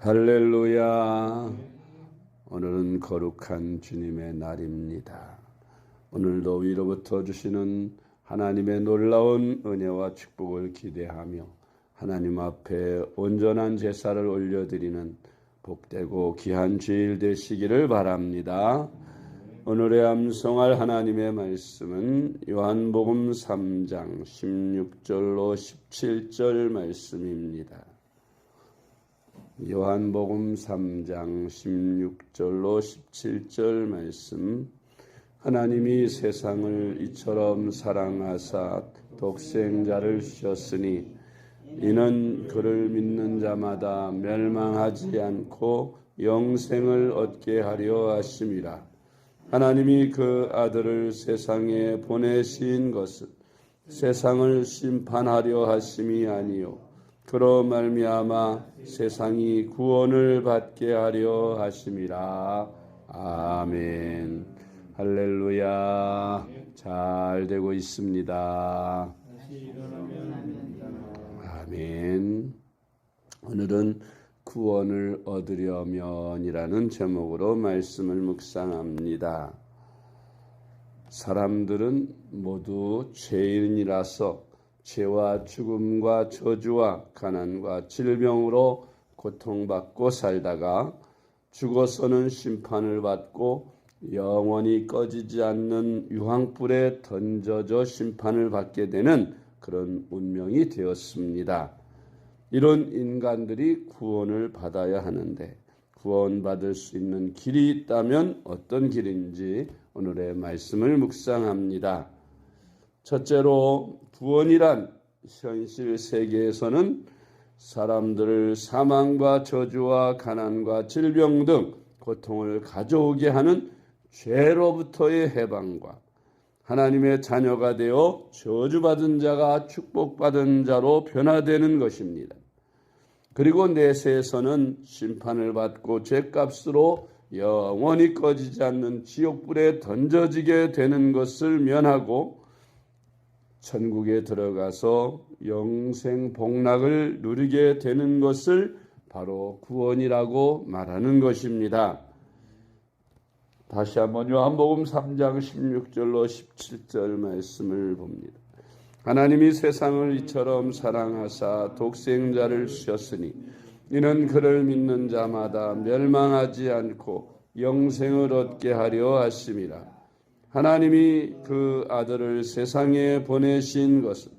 할렐루야. 오늘은 거룩한 주님의 날입니다. 오늘도 위로부터 주시는 하나님의 놀라운 은혜와 축복을 기대하며 하나님 앞에 온전한 제사를 올려드리는 복되고 귀한 주일 되시기를 바랍니다. 오늘의 암송할 하나님의 말씀은 요한복음 3장 16절로 17절 말씀입니다. 요한복음 3장 16절로 17절 말씀. 하나님이 세상을 이처럼 사랑하사 독생자를 주셨으니 이는 그를 믿는 자마다 멸망하지 않고 영생을 얻게 하려 하심이라. 하나님이 그 아들을 세상에 보내신 것은 세상을 심판하려 하심이 아니요 그로 말미암아 세상이 구원을 받게 하려 하심이라. 아멘. 할렐루야. 잘 되고 있습니다. 아멘. 오늘은 구원을 얻으려면이라는 제목으로 말씀을 묵상합니다. 사람들은 모두 죄인이라서 죄와 죽음과 저주와 가난과 질병으로 고통받고 살다가 죽어서는 심판을 받고 영원히 꺼지지 않는 유황불에 던져져 심판을 받게 되는 그런 운명이 되었습니다. 이런 인간들이 구원을 받아야 하는데 구원받을 수 있는 길이 있다면 어떤 길인지 오늘의 말씀을 묵상합니다. 첫째로 구원이란 현실 세계에서는 사람들을 사망과 저주와 가난과 질병 등 고통을 가져오게 하는 죄로부터의 해방과 하나님의 자녀가 되어 저주받은 자가 축복받은 자로 변화되는 것입니다. 그리고 내세에서는 심판을 받고 죄값으로 영원히 꺼지지 않는 지옥불에 던져지게 되는 것을 면하고 천국에 들어가서 영생 복락을 누리게 되는 것을 바로 구원이라고 말하는 것입니다. 다시 한번 요한복음 3장 16절로 17절 말씀을 봅니다. 하나님이 세상을 이처럼 사랑하사 독생자를 주셨으니 이는 그를 믿는 자마다 멸망하지 않고 영생을 얻게 하려 하심이라. 하나님이 그 아들을 세상에 보내신 것은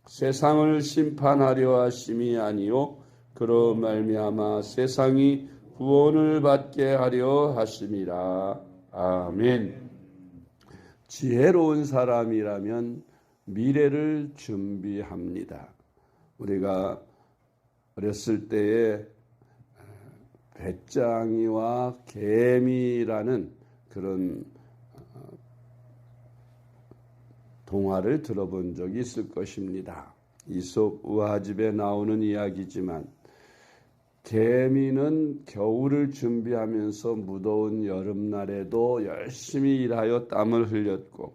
세상을 심판하려 하심이 아니요 그로 말미암아 세상이 구원을 받게 하려 하심이라. 아멘. 지혜로운 사람이라면 미래를 준비합니다. 우리가 어렸을 때에 배짱이와 개미라는 그런 동화를 들어본 적이 있을 것입니다. 이솝 우화집에 나오는 이야기지만 개미는 겨울을 준비하면서 무더운 여름날에도 열심히 일하여 땀을 흘렸고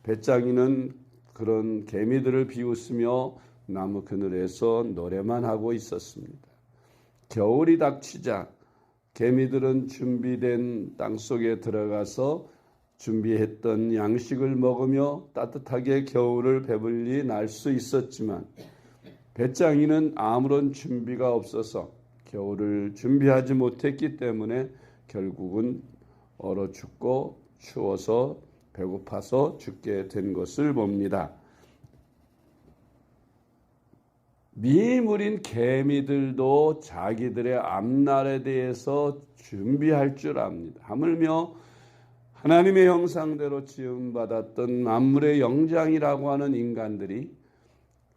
배짱이는 그런 개미들을 비웃으며 나무 그늘에서 노래만 하고 있었습니다. 겨울이 닥치자 개미들은 준비된 땅속에 들어가서 준비했던 양식을 먹으며 따뜻하게 겨울을 배불리 날 수 있었지만 배짱이는 아무런 준비가 없어서 겨울을 준비하지 못했기 때문에 결국은 얼어 죽고 추워서 배고파서 죽게 된 것을 봅니다. 미물인 개미들도 자기들의 앞날에 대해서 준비할 줄 압니다. 하물며 하나님의 형상대로 지음받았던 만물의 영장이라고 하는 인간들이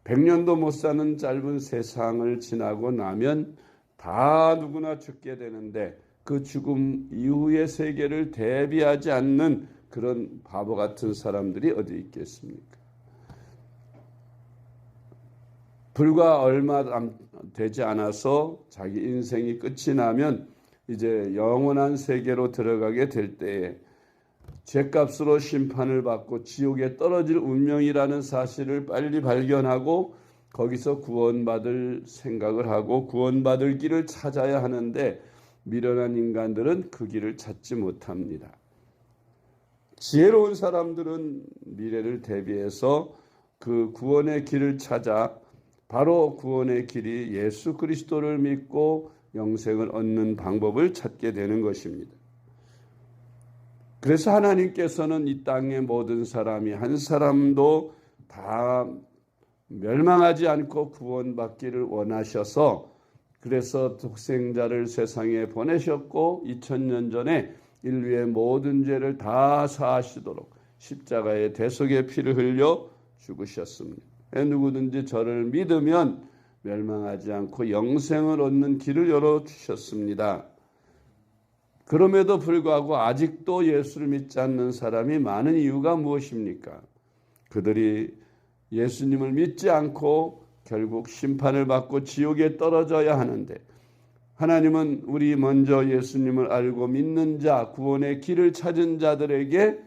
100년도 못 사는 짧은 세상을 지나고 나면 다 누구나 죽게 되는데 그 죽음 이후의 세계를 대비하지 않는 그런 바보 같은 사람들이 어디 있겠습니까? 불과 얼마 되지 않아서 자기 인생이 끝이 나면 이제 영원한 세계로 들어가게 될 때에 죄값으로 심판을 받고 지옥에 떨어질 운명이라는 사실을 빨리 발견하고 거기서 구원받을 생각을 하고 구원받을 길을 찾아야 하는데 미련한 인간들은 그 길을 찾지 못합니다. 지혜로운 사람들은 미래를 대비해서 그 구원의 길을 찾아 바로 구원의 길이 예수 그리스도를 믿고 영생을 얻는 방법을 찾게 되는 것입니다. 그래서 하나님께서는 이 땅의 모든 사람이 한 사람도 다 멸망하지 않고 구원받기를 원하셔서 그래서 독생자를 세상에 보내셨고 2000년 전에 인류의 모든 죄를 다 사하시도록 십자가의 대속의 피를 흘려 죽으셨습니다. 누구든지 저를 믿으면 멸망하지 않고 영생을 얻는 길을 열어주셨습니다. 그럼에도 불구하고 아직도 예수를 믿지 않는 사람이 많은 이유가 무엇입니까? 그들이 예수님을 믿지 않고 결국 심판을 받고 지옥에 떨어져야 하는데 하나님은 우리 먼저 예수님을 알고 믿는 자, 구원의 길을 찾은 자들에게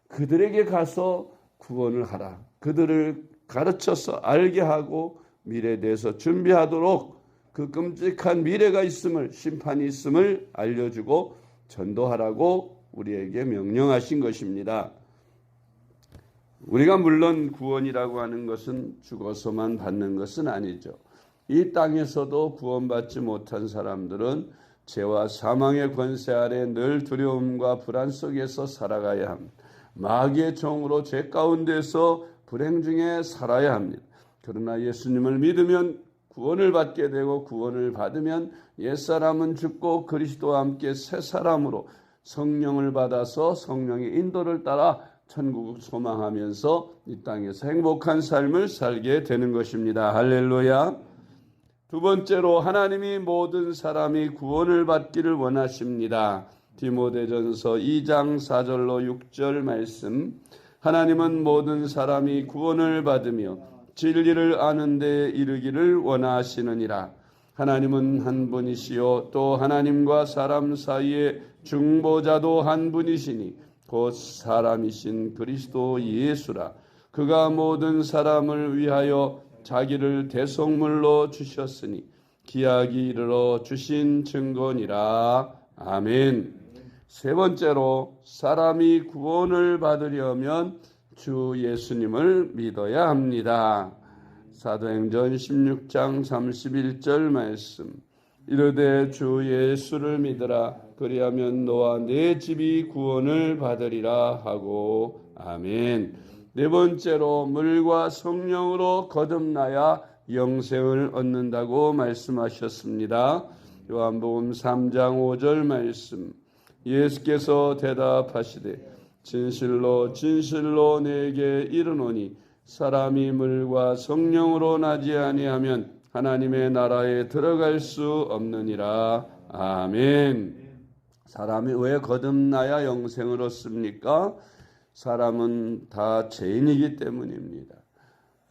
그들에게 가서 구원을 하라. 그들을 가르쳐서 알게 하고 미래에 대해서 준비하도록 그 끔찍한 미래가 있음을, 심판이 있음을 알려주고 전도하라고 우리에게 명령하신 것입니다. 우리가 물론 구원이라고 하는 것은 죽어서만 받는 것은 아니죠. 이 땅에서도 구원받지 못한 사람들은 죄와 사망의 권세 아래 늘 두려움과 불안 속에서 살아가야 합니다. 마귀의 종으로 죄 가운데서 불행 중에 살아야 합니다. 그러나 예수님을 믿으면 구원을 받게 되고 구원을 받으면 옛사람은 죽고 그리스도와 함께 새 사람으로 성령을 받아서 성령의 인도를 따라 천국을 소망하면서 이 땅에서 행복한 삶을 살게 되는 것입니다. 할렐루야. 두 번째로 하나님이 모든 사람이 구원을 받기를 원하십니다. 디모데전서 2장 4절로 6절 말씀. 하나님은 모든 사람이 구원을 받으며 진리를 아는 데 이르기를 원하시느니라. 하나님은 한 분이시요 또 하나님과 사람 사이에 중보자도 한 분이시니 곧 사람이신 그리스도 예수라. 그가 모든 사람을 위하여 자기를 대속물로 주셨으니 기약이 이르러 주신 증거니라. 아멘. 세 번째로 사람이 구원을 받으려면 주 예수님을 믿어야 합니다. 사도행전 16장 31절 말씀. 이르되 주 예수를 믿으라. 그리하면 너와 네 집이 구원을 받으리라 하고. 아멘. 네 번째로 물과 성령으로 거듭나야 영생을 얻는다고 말씀하셨습니다. 요한복음 3장 5절 말씀. 예수께서 대답하시되 진실로 진실로 내게 이르노니 사람이 물과 성령으로 나지 아니하면 하나님의 나라에 들어갈 수 없느니라. 아멘. 사람이 왜 거듭나야 영생을 얻습니까? 사람은 다 죄인이기 때문입니다.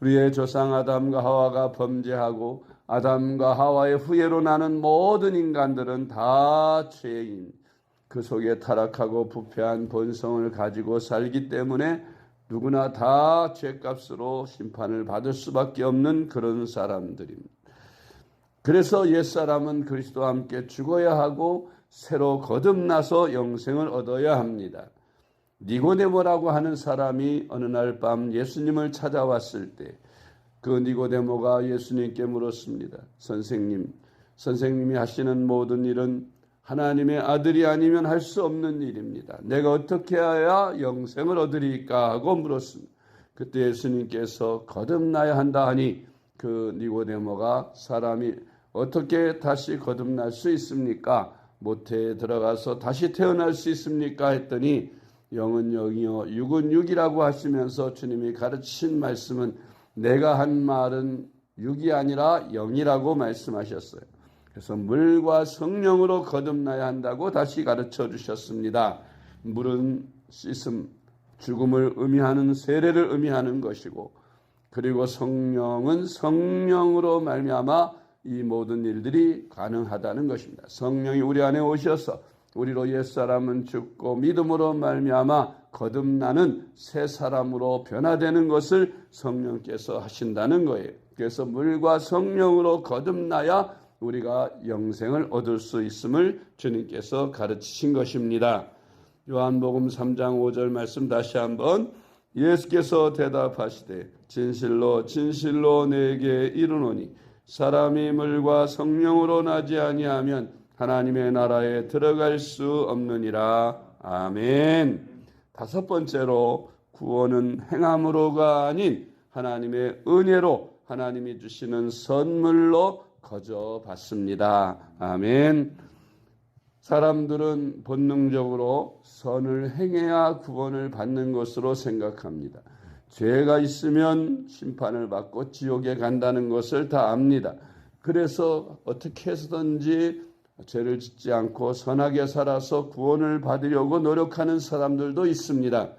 우리의 조상 아담과 하와가 범죄하고 아담과 하와의 후예로 나는 모든 인간들은 다 죄인, 그 속에 타락하고 부패한 본성을 가지고 살기 때문에 누구나 다 죄값으로 심판을 받을 수밖에 없는 그런 사람들입니다. 그래서 옛사람은 그리스도와 함께 죽어야 하고 새로 거듭나서 영생을 얻어야 합니다. 니고데모라고 하는 사람이 어느 날 밤 예수님을 찾아왔을 때 그 니고데모가 예수님께 물었습니다. 선생님이 하시는 모든 일은 하나님의 아들이 아니면 할 수 없는 일입니다. 내가 어떻게 해야 영생을 얻으리까 하고 물었습니다. 그때 예수님께서 거듭나야 한다 하니 그 니고데모가 사람이 어떻게 다시 거듭날 수 있습니까? 모태에 들어가서 다시 태어날 수 있습니까? 했더니 영은 영이요 육은 육이라고 하시면서 주님이 가르치신 말씀은 내가 한 말은 육이 아니라 영이라고 말씀하셨어요. 그래서 물과 성령으로 거듭나야 한다고 다시 가르쳐 주셨습니다. 물은 씻음, 죽음을 의미하는 세례를 의미하는 것이고 그리고 성령은 성령으로 말미암아 이 모든 일들이 가능하다는 것입니다. 성령이 우리 안에 오셔서 우리로 옛사람은 죽고 믿음으로 말미암아 거듭나는 새 사람으로 변화되는 것을 성령께서 하신다는 거예요. 그래서 물과 성령으로 거듭나야 우리가 영생을 얻을 수 있음을 주님께서 가르치신 것입니다. 요한복음 3장 5절 말씀 다시 한번, 예수께서 대답하시되 진실로 진실로 내게 이르노니 사람이 물과 성령으로 나지 아니하면 하나님의 나라에 들어갈 수 없느니라. 아멘. 다섯 번째로, 구원은 행함으로가 아닌 하나님의 은혜로 하나님이 주시는 선물로 거저 받습니다. 아멘. 사람들은 본능적으로 선을 행해야 구원을 받는 것으로 생각합니다. 죄가 있으면 심판을 받고 지옥에 간다는 것을 다 압니다. 그래서 어떻게 해서든지 죄를 짓지 않고 선하게 살아서 구원을 받으려고 노력하는 사람들도 있습니다.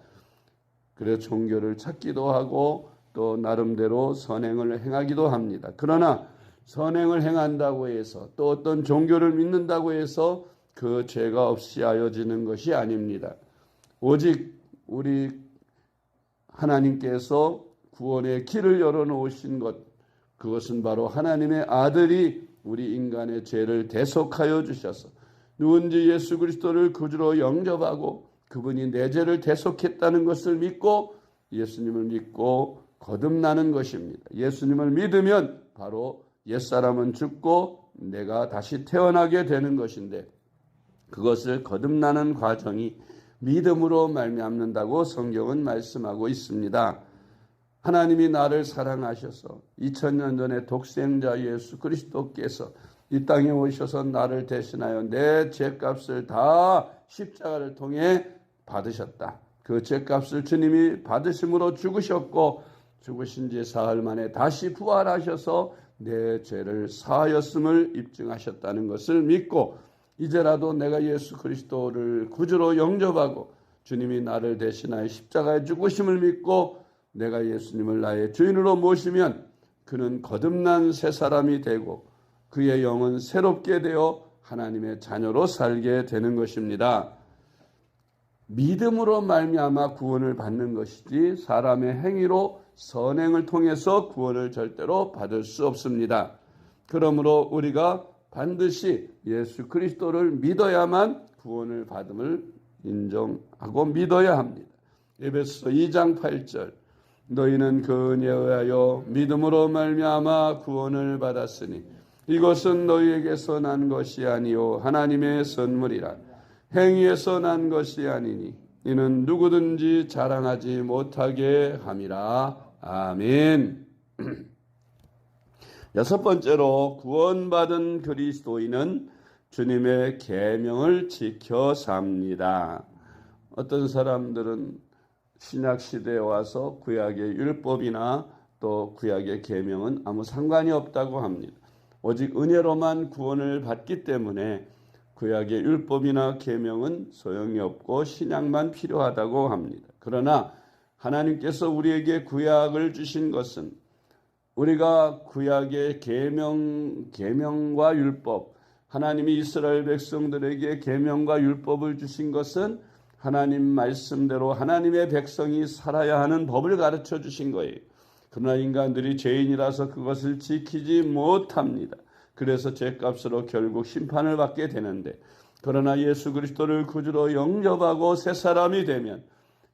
그래서 종교를 찾기도 하고 또 나름대로 선행을 행하기도 합니다. 그러나 선행을 행한다고 해서 또 어떤 종교를 믿는다고 해서 그 죄가 없이 하여지는 것이 아닙니다. 오직 우리 하나님께서 구원의 길을 열어놓으신 것, 그것은 바로 하나님의 아들이 우리 인간의 죄를 대속하여 주셔서 누군지 예수 그리스도를 구주로 영접하고 그분이 내 죄를 대속했다는 것을 믿고 예수님을 믿고 거듭나는 것입니다. 예수님을 믿으면 바로 옛사람은 죽고 내가 다시 태어나게 되는 것인데, 그것을 거듭나는 과정이 믿음으로 말미암는다고 성경은 말씀하고 있습니다. 하나님이 나를 사랑하셔서 2000년 전에 독생자 예수 그리스도께서 이 땅에 오셔서 나를 대신하여 내 죄값을 다 십자가를 통해 받으셨다. 그 죄값을 주님이 받으심으로 죽으셨고 죽으신 지 사흘 만에 다시 부활하셔서 내 죄를 사하였음을 입증하셨다는 것을 믿고, 이제라도 내가 예수 그리스도를 구주로 영접하고 주님이 나를 대신하여 십자가에 죽으심을 믿고 내가 예수님을 나의 주인으로 모시면 그는 거듭난 새 사람이 되고 그의 영은 새롭게 되어 하나님의 자녀로 살게 되는 것입니다. 믿음으로 말미암아 구원을 받는 것이지 사람의 행위로 선행을 통해서 구원을 절대로 받을 수 없습니다. 그러므로 우리가 반드시 예수 그리스도를 믿어야만 구원을 받음을 인정하고 믿어야 합니다. 에베소 2장 8절, 너희는 그 은혜에 의하여 믿음으로 말미암아 구원을 받았으니 이것은 너희에게서 난 것이 아니요 하나님의 선물이라. 행위에서 난 것이 아니니 이는 누구든지 자랑하지 못하게 함이라. 아멘. 여섯 번째로, 구원받은 그리스도인은 주님의 계명을 지켜 삽니다. 어떤 사람들은 신약 시대에 와서 구약의 율법이나 또 구약의 계명은 아무 상관이 없다고 합니다. 오직 은혜로만 구원을 받기 때문에 구약의 율법이나 계명은 소용이 없고 신약만 필요하다고 합니다. 그러나 하나님께서 우리에게 구약을 주신 것은, 우리가 구약의 계명과 율법, 하나님이 이스라엘 백성들에게 계명과 율법을 주신 것은 하나님 말씀대로 하나님의 백성이 살아야 하는 법을 가르쳐 주신 거예요. 그러나 인간들이 죄인이라서 그것을 지키지 못합니다. 그래서 죄값으로 결국 심판을 받게 되는데, 그러나 예수 그리스도를 구주로 영접하고 새 사람이 되면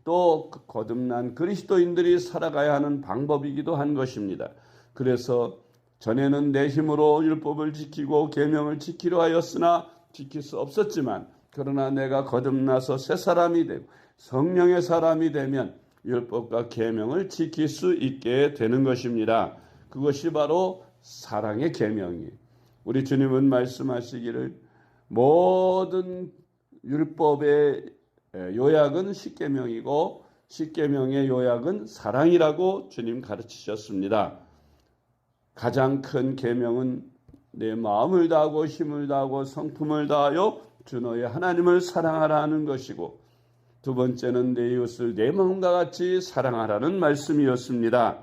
또 거듭난 그리스도인들이 살아가야 하는 방법이기도 한 것입니다. 그래서 전에는 내 힘으로 율법을 지키고 계명을 지키려 하였으나 지킬 수 없었지만, 그러나 내가 거듭나서 새 사람이 되고 성령의 사람이 되면 율법과 계명을 지킬 수 있게 되는 것입니다. 그것이 바로 사랑의 계명이에요. 우리 주님은 말씀하시기를 모든 율법의 요약은 십계명이고 십계명의 요약은 사랑이라고 주님 가르치셨습니다. 가장 큰 계명은 내 마음을 다하고 힘을 다하고 성품을 다하여 주 너의 하나님을 사랑하라는 것이고, 두 번째는 내 이웃을 내 마음과 같이 사랑하라는 말씀이었습니다.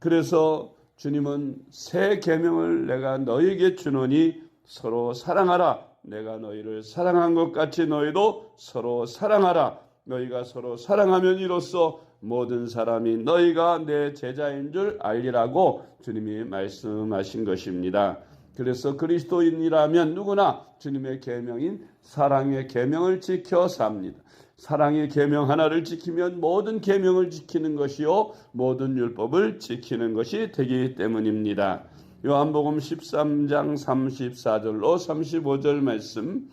그래서 주님은 새 계명을 내가 너에게 주노니 서로 사랑하라, 내가 너희를 사랑한 것 같이 너희도 서로 사랑하라. 너희가 서로 사랑하면 이로써 모든 사람이 너희가 내 제자인 줄 알리라고 주님이 말씀하신 것입니다. 그래서 그리스도인이라면 누구나 주님의 계명인 사랑의 계명을 지켜 삽니다. 사랑의 계명 하나를 지키면 모든 계명을 지키는 것이요 모든 율법을 지키는 것이 되기 때문입니다. 요한복음 13장 34절로 35절 말씀,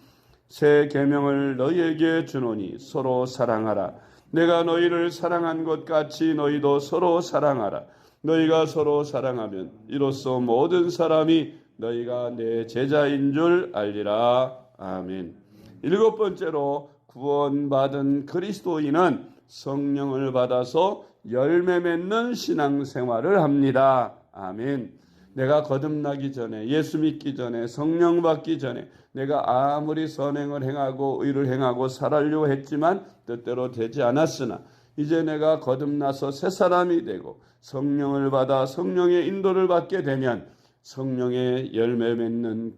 새 계명을 너희에게 주노니 서로 사랑하라. 내가 너희를 사랑한 것 같이 너희도 서로 사랑하라. 너희가 서로 사랑하면 이로써 모든 사람이 너희가 내 제자인 줄 알리라. 아멘. 7번째로 구원받은 그리스도인은 성령을 받아서 열매 맺는 신앙생활을 합니다. 아멘. 내가 거듭나기 전에, 예수 믿기 전에, 성령 받기 전에 내가 아무리 선행을 행하고 의를 행하고 살아려고 했지만 뜻대로 되지 않았으나 이제 내가 거듭나서 새 사람이 되고 성령을 받아 성령의 인도를 받게 되면 성령의 열매 맺는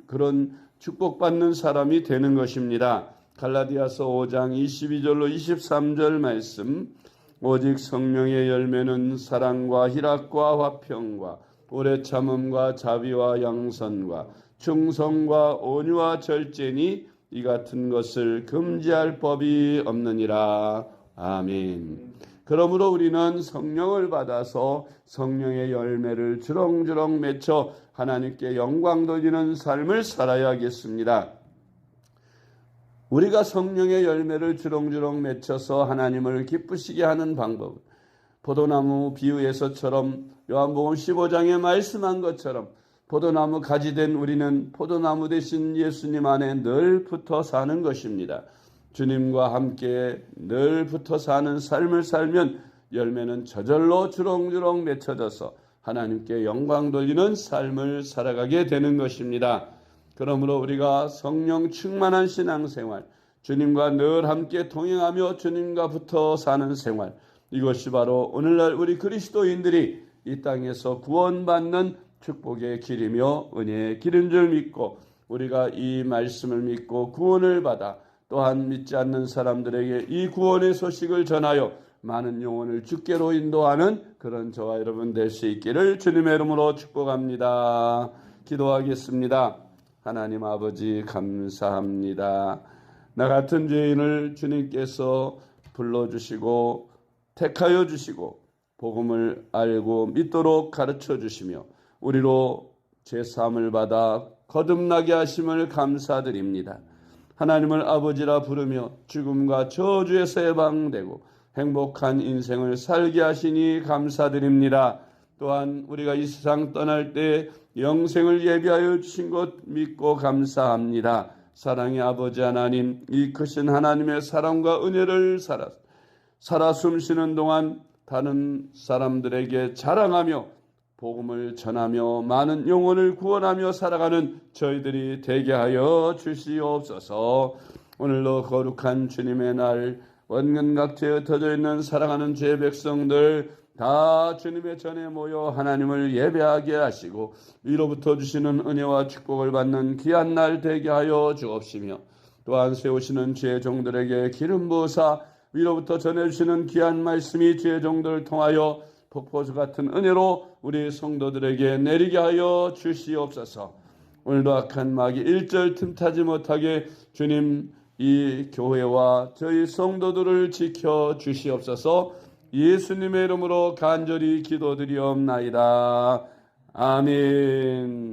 그런 축복받는 사람이 되는 것입니다. 갈라디아서 5장 22절로 23절 말씀, 오직 성령의 열매는 사랑과 희락과 화평과 오래 참음과 자비와 양선과 충성과 온유와 절제니 이 같은 것을 금지할 법이 없느니라. 아멘. 그러므로 우리는 성령을 받아서 성령의 열매를 주렁주렁 맺혀 하나님께 영광 돌리는 삶을 살아야겠습니다. 우리가 성령의 열매를 주렁주렁 맺혀서 하나님을 기쁘시게 하는 방법은 포도나무 비유에서처럼 요한복음 15장에 말씀한 것처럼 포도나무 가지 된 우리는 포도나무 대신 예수님 안에 늘 붙어 사는 것입니다. 주님과 함께 늘 붙어 사는 삶을 살면 열매는 저절로 주렁주렁 맺혀져서 하나님께 영광 돌리는 삶을 살아가게 되는 것입니다. 그러므로 우리가 성령 충만한 신앙생활, 주님과 늘 함께 동행하며 주님과 붙어 사는 생활, 이것이 바로 오늘날 우리 그리스도인들이 이 땅에서 구원받는 축복의 길이며 은혜의 길인 줄 믿고 우리가 이 말씀을 믿고 구원을 받아 또한 믿지 않는 사람들에게 이 구원의 소식을 전하여 많은 영혼을 주께로 인도하는 그런 저와 여러분 될 수 있기를 주님의 이름으로 축복합니다. 기도하겠습니다. 하나님 아버지 감사합니다. 나 같은 죄인을 주님께서 불러주시고 택하여 주시고 복음을 알고 믿도록 가르쳐 주시며 우리로 제사함을 받아 거듭나게 하심을 감사드립니다. 하나님을 아버지라 부르며 죽음과 저주에서 해방되고 행복한 인생을 살게 하시니 감사드립니다. 또한 우리가 이 세상 떠날 때 영생을 예비하여 주신 것 믿고 감사합니다. 사랑의 아버지 하나님, 이 크신 하나님의 사랑과 은혜를 살아 숨쉬는 동안 다른 사람들에게 자랑하며 복음을 전하며 많은 영혼을 구원하며 살아가는 저희들이 되게 하여 주시옵소서. 오늘도 거룩한 주님의 날, 원근각지에 흩어져 있는 사랑하는 죄 백성들 다 주님의 전에 모여 하나님을 예배하게 하시고 위로부터 주시는 은혜와 축복을 받는 귀한 날 되게 하여 주옵시며 또한 세우시는 죄 종들에게 기름 부으사 위로부터 전해주시는 귀한 말씀이 죄 종들을 통하여 폭포수 같은 은혜로 우리 성도들에게 내리게 하여 주시옵소서. 오늘도 악한 마귀 일절 틈타지 못하게 주님 이 교회와 저희 성도들을 지켜 주시옵소서. 예수님의 이름으로 간절히 기도드리옵나이다. 아멘.